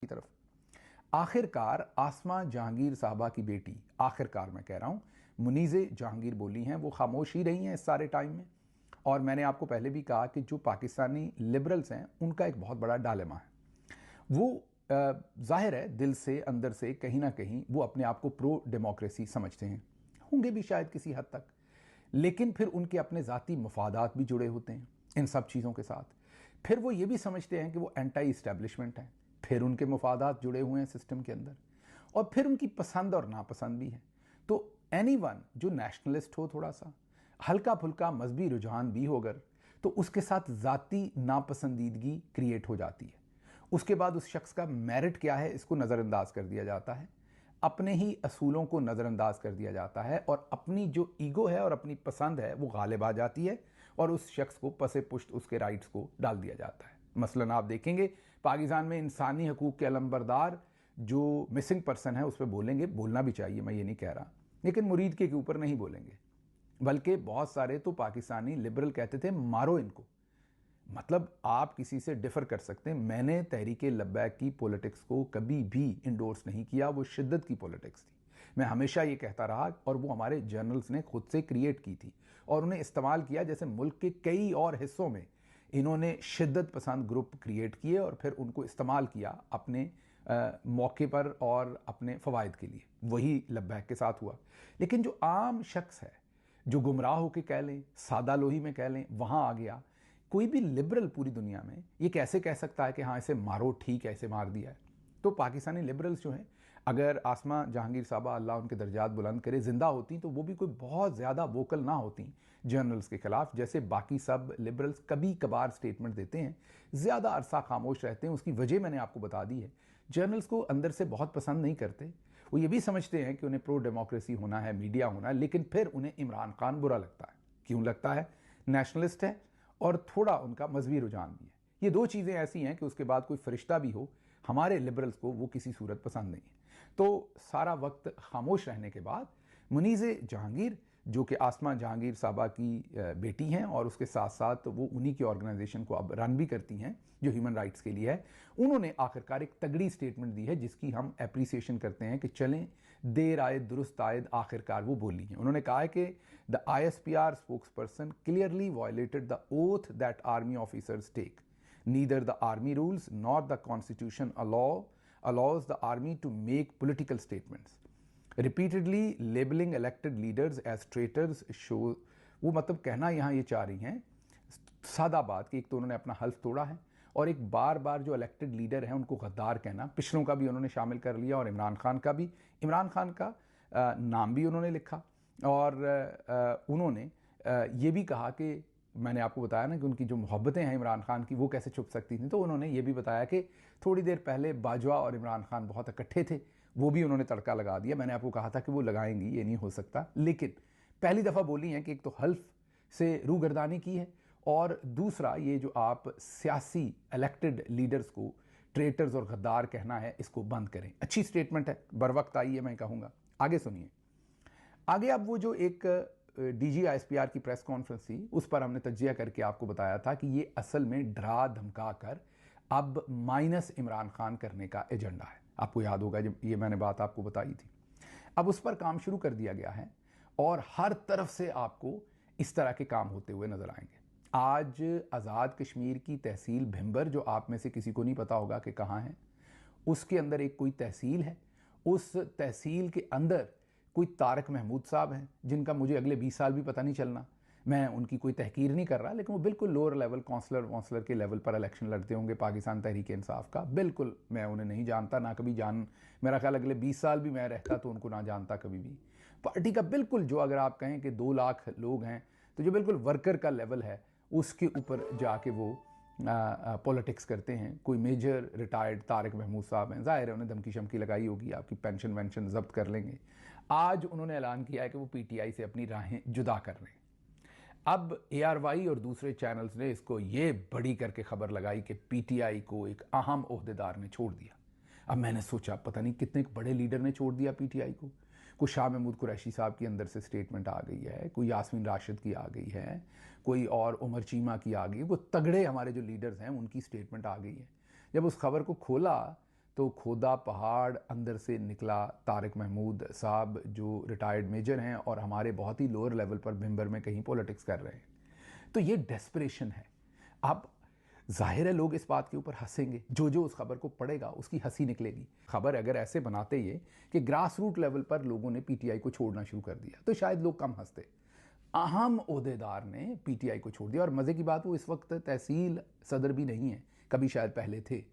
की तरफ। आखिरकार आसमा जहांगीर साहबा की बेटी, आखिरकार मैं कह रहा हूं, मुनीज़े जहांगीर बोली हैं, वो खामोश ही रही हैं इस सारे टाइम में। और मैंने आपको पहले भी कहा कि जो पाकिस्तानी लिबरल्स हैं उनका एक बहुत बड़ा डायलेमा है। वो जाहिर है दिल से, अंदर से कहीं ना कहीं वो अपने आप को प्रो डेमोक्रेसी समझते हैं, होंगे भी शायद किसी हद तक, लेकिन फिर उनके अपने ज़ाती मफादात भी जुड़े होते हैं इन सब चीज़ों के साथ। फिर वो ये भी समझते हैं कि वो एंटी इस्टेब्लिशमेंट हैं, फिर उनके मफादात जुड़े हुए हैं सिस्टम के अंदर, और फिर उनकी पसंद और नापसंद भी है। तो एनीवन जो नेशनलिस्ट हो, थोड़ा सा हल्का फुल्का मजहबी रुझान भी होकर, तो उसके साथ ज़ाती नापसंदीदगी क्रिएट हो जाती है। उसके बाद उस शख्स का मेरिट क्या है इसको नज़रअंदाज कर दिया जाता है, अपने ही असूलों को नज़रअंदाज कर दिया जाता है, और अपनी जो ईगो है और अपनी पसंद है वो गालिब आ जाती है, और उस शख्स को पसे पुश्त उसके राइट्स को डाल दिया जाता है। मसलन आप देखेंगे पाकिस्तान में इंसानी हकूक़ के अलंबरदार जो मिसिंग पर्सन है उस पर बोलेंगे, बोलना भी चाहिए, मैं ये नहीं कह रहा, लेकिन मुरीद के ऊपर नहीं बोलेंगे। बल्कि बहुत सारे तो पाकिस्तानी लिबरल कहते थे मारो इनको। मतलब आप किसी से डिफर कर सकते हैं, मैंने तहरीके लब्बैक की पॉलिटिक्स को कभी भी इंडोर्स नहीं किया, वो शिद्दत की पॉलिटिक्स थी, मैं हमेशा ये कहता रहा, और वो हमारे जर्नल्स ने खुद से क्रिएट की थी और उन्हें इस्तेमाल किया। जैसे मुल्क के कई और हिस्सों में इन्होंने शिद्दत पसंद ग्रुप क्रिएट किए और फिर उनको इस्तेमाल किया अपने मौके पर और अपने फ़वाइद के लिए। वही लब्बैक के साथ हुआ। लेकिन जो आम शख्स है, जो गुमराह होकर कह लें, सादा लोही में कह लें, वहाँ आ गया। कोई भी लिबरल पूरी दुनिया में ये कैसे कह सकता है कि हाँ इसे मारो, ठीक है इसे मार दिया है। तो पाकिस्तानी लिबरल्स जो हैं, अगर आसमा जहांगीर साहबा अल्लाह उनके दर्जात बुलंद करे जिंदा होती तो वो भी कोई बहुत ज़्यादा वोकल ना होती जर्नल्स के खिलाफ, जैसे बाकी सब लिबरल्स कभी कभार स्टेटमेंट देते हैं, ज़्यादा अरसा खामोश रहते हैं। उसकी वजह मैंने आपको बता दी है। जर्नल्स को अंदर से बहुत पसंद नहीं करते, वो ये भी समझते हैं कि उन्हें प्रो डेमोक्रेसी होना है, मीडिया होना है, लेकिन फिर उन्हें इमरान खान बुरा लगता है। क्यों लगता है? नेशनलिस्ट है और थोड़ा उनका मजहबी रुझान भी है। ये दो चीज़ें ऐसी हैं कि उसके बाद कोई फरिश्ता भी हो, हमारे लिबरल्स को वो किसी सूरत पसंद नहीं है। तो सारा वक्त खामोश रहने के बाद मुनीज़े जहांगीर, जो कि आसमा जहांगीर साहबा की बेटी हैं और उसके साथ साथ वो उन्हीं की ऑर्गेनाइजेशन को अब रन भी करती हैं जो ह्यूमन राइट्स के लिए है, उन्होंने आखिरकार एक तगड़ी स्टेटमेंट दी है जिसकी हम एप्रिसिएशन करते हैं कि चलें देर आए दुरुस्त आयद, आखिरकार वो बोली हैं। उन्होंने कहा है कि the ISPR spokesperson clearly violated the oath that army officers take, neither the army rules nor the constitution allows the army to make political statements. Repeatedly labeling elected leaders as traitors show, वो मतलब कहना यहाँ ये चाह रही हैं सादा बात कि एक तो उन्होंने अपना हल्फ तोड़ा है, और एक बार बार जो इलेक्टेड लीडर हैं उनको गद्दार कहना, पिछलों का भी उन्होंने शामिल कर लिया और इमरान खान का भी। इमरान खान का नाम भी उन्होंने लिखा, और उन्होंने ये भी कहा कि मैंने आपको बताया ना कि उनकी जो मोहब्बतें हैं इमरान खान की वो कैसे छुप सकती थी, तो उन्होंने ये भी बताया कि थोड़ी देर पहले बाजवा और इमरान खान बहुत इकट्ठे थे, वो भी उन्होंने तड़का लगा दिया। मैंने आपको कहा था कि वो लगाएंगी, ये नहीं हो सकता, लेकिन पहली दफ़ा बोली हैं कि एक तो हल्फ से रूगर्दानी की है, और दूसरा ये जो आप सियासी इलेक्टेड लीडर्स को ट्रेटर्स और गद्दार कहना है इसको बंद करें। अच्छी स्टेटमेंट है, बर वक्त आई है, मैं कहूँगा। आगे सुनिए। आगे अब वो जो एक DG ISPR की प्रेस कॉन्फ्रेंस थी उस पर हमने तज्जिया करके आपको बताया था कि ये असल में डरा धमका कर अब माइनस इमरान खान करने का एजेंडा है। आपको याद होगा जब ये मैंने बात आपको बताई थी। अब उस पर काम शुरू कर दिया गया है और हर तरफ से आपको इस तरह के काम होते हुए नजर आएंगे। आज आज़ाद कश्मीर की तहसील भिंबर, जो आप में से किसी को नहीं पता होगा कि कहाँ है, उसके अंदर एक कोई तहसील है। उस तहसील के अंदर कोई तारक महमूद साहब हैं जिनका मुझे अगले 20 साल भी पता नहीं चलना। मैं उनकी कोई तहकीर नहीं कर रहा, लेकिन वो बिल्कुल लोअर लेवल काउंसलर के लेवल पर इलेक्शन लड़ते होंगे पाकिस्तान तहरीक इंसाफ का। बिल्कुल मैं उन्हें नहीं जानता, ना कभी मेरा ख्याल अगले 20 साल भी मैं रहता तो उनको ना जानता कभी भी। पार्टी का बिल्कुल जो, अगर आप कहें कि 2 लाख लोग हैं तो जो बिल्कुल वर्कर का लेवल है उसके ऊपर जाके वो पॉलिटिक्स करते हैं। कोई मेजर रिटायर्ड तारक महमूद साहब हैं, जाहिर है उन्हें धमकी शमकी लगाई होगी, आपकी पेंशन वेंशन जब्त कर लेंगे। आज उन्होंने ऐलान किया है कि वो PTI से अपनी राहें जुदा कर रहे हैं। अब ARY और दूसरे चैनल्स ने इसको ये बड़ी करके खबर लगाई कि PTI को एक अहम ओहदेदार ने छोड़ दिया। अब मैंने सोचा पता नहीं कितने बड़े लीडर ने छोड़ दिया PTI को। कोई शाह महमूद कुरैशी साहब की अंदर से स्टेटमेंट आ गई है, कोई यास्मीन राशिद की आ गई है, कोई और उमर चीमा की आ गई है, वो तगड़े हमारे जो लीडर्स हैं उनकी स्टेटमेंट आ गई है। जब उस खबर को खोला तो खोदा पहाड़ अंदर से निकला तारिक महमूद साहब, जो रिटायर्ड मेजर हैं और हमारे बहुत ही लोअर लेवल पर मिंबर में कहीं पॉलिटिक्स कर रहे हैं। तो ये डेस्परेशन है। अब जाहिर है लोग इस बात के ऊपर हंसेंगे, जो जो उस खबर को पढ़ेगा उसकी हंसी निकलेगी। खबर अगर ऐसे बनाते ये कि ग्रास रूट लेवल पर लोगों ने पीटीआई को छोड़ना शुरू कर दिया तो शायद लोग कम हंसते। अहम ओहदेदार ने पीटीआई को छोड़ दिया, और मज़े की बात वो इस वक्त तहसील सदर भी नहीं है, कभी शायद पहले थे।